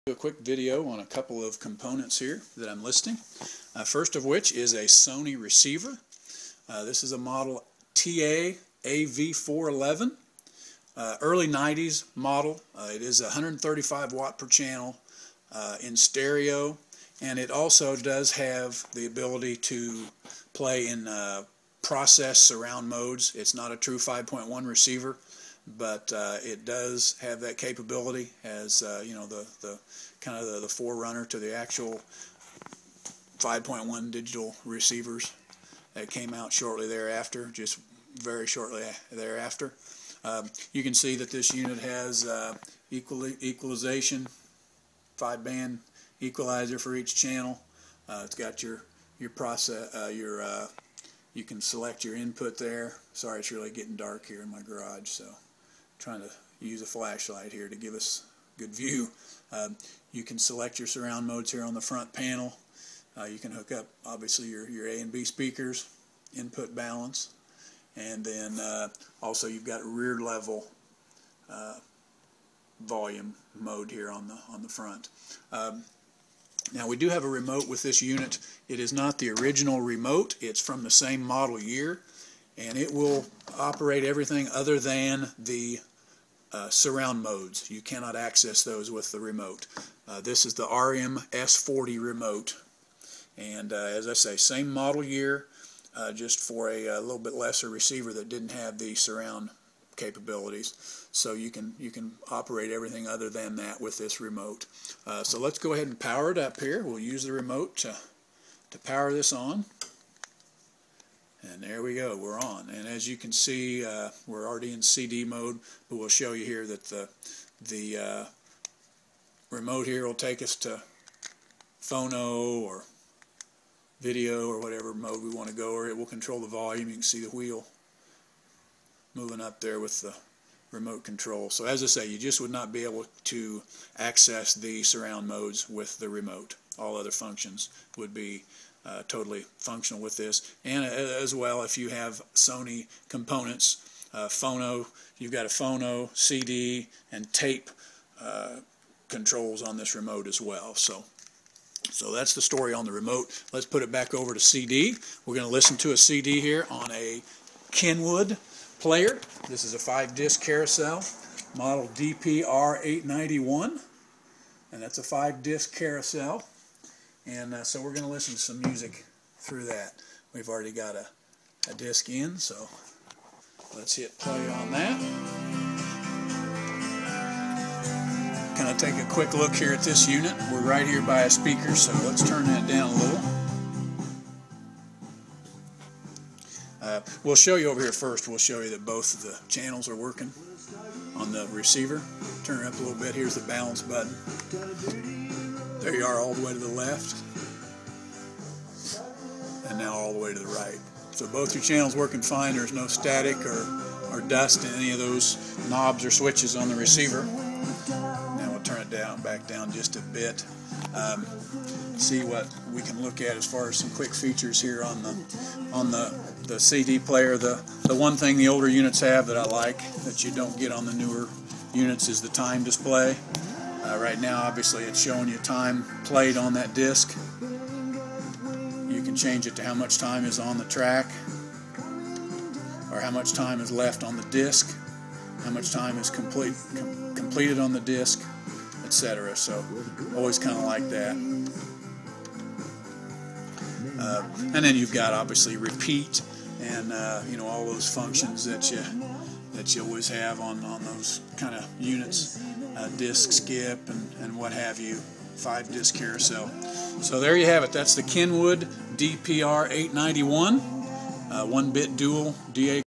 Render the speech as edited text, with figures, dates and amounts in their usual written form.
Do a quick video on a couple of components here that I'm listing. First of which is a Sony receiver. This is a model TA AV411, early 90s model. It is 135 watt per channel in stereo, and it also does have the ability to play in process surround modes. It's not a true 5.1 receiver, but it does have that capability as you know, the kind of the forerunner to the actual 5.1 digital receivers that came out shortly thereafter, just very shortly thereafter. You can see that this unit has equalization, 5-band equalizer for each channel. It's got your process, you can select your input there. Sorry, it's really getting dark here in my garage, so trying to use a flashlight here to give us good view. You can select your surround modes here on the front panel. You can hook up obviously your A and B speakers, input balance, and then also you've got rear level volume mode here on the front. Now we do have a remote with this unit. It is not the original remote. It's from the same model year, and it will operate everything other than the surround modes. You cannot access those with the remote. This is the RMS40 remote, and as I say, same model year, just for a little bit lesser receiver that didn't have the surround capabilities. So you can operate everything other than that with this remote. So let's go ahead and power it up here. We'll use the remote to power this on. And there we go, we're on. And as you can see, we're already in CD mode, but we'll show you here that the remote here will take us to phono or video or whatever mode we want to go, or it will control the volume. You can see the wheel moving up there with the remote control. So as I say, you just would not be able to access the surround modes with the remote. All other functions would be totally functional with this, and as well if you have Sony components, phono, you've got a phono, CD, and tape controls on this remote as well. So that's the story on the remote. Let's put it back over to CD. We're going to listen to a CD here on a Kenwood player. This is a 5-disc carousel, model R891, and that's a 5-disc carousel. And so we're going to listen to some music through that. We've already got a disc in, so let's hit play on that. Kind of take a quick look here at this unit. We're right here by a speaker, so let's turn that down a little. We'll show you over here first. We'll show you that both of the channels are working on the receiver. Turn it up a little bit. Here's the balance button. There you are, all the way to the left, and now all the way to the right. So both your channels working fine. There's no static or dust in any of those knobs or switches on the receiver. Now we'll turn it back down just a bit. See what we can look at as far as some quick features here on the CD player. The one thing the older units have that I like that you don't get on the newer units is the time display. Right now, obviously, it's showing you time played on that disc. You can change it to how much time is on the track, or how much time is left on the disc, how much time is completed on the disc, etc. So, always kind of like that. And then you've got obviously repeat and you know, all those functions that you always have on those kind of units. Disc skip and what have you, 5-disc carousel. So there you have it. That's the Kenwood R891, 1-bit dual DA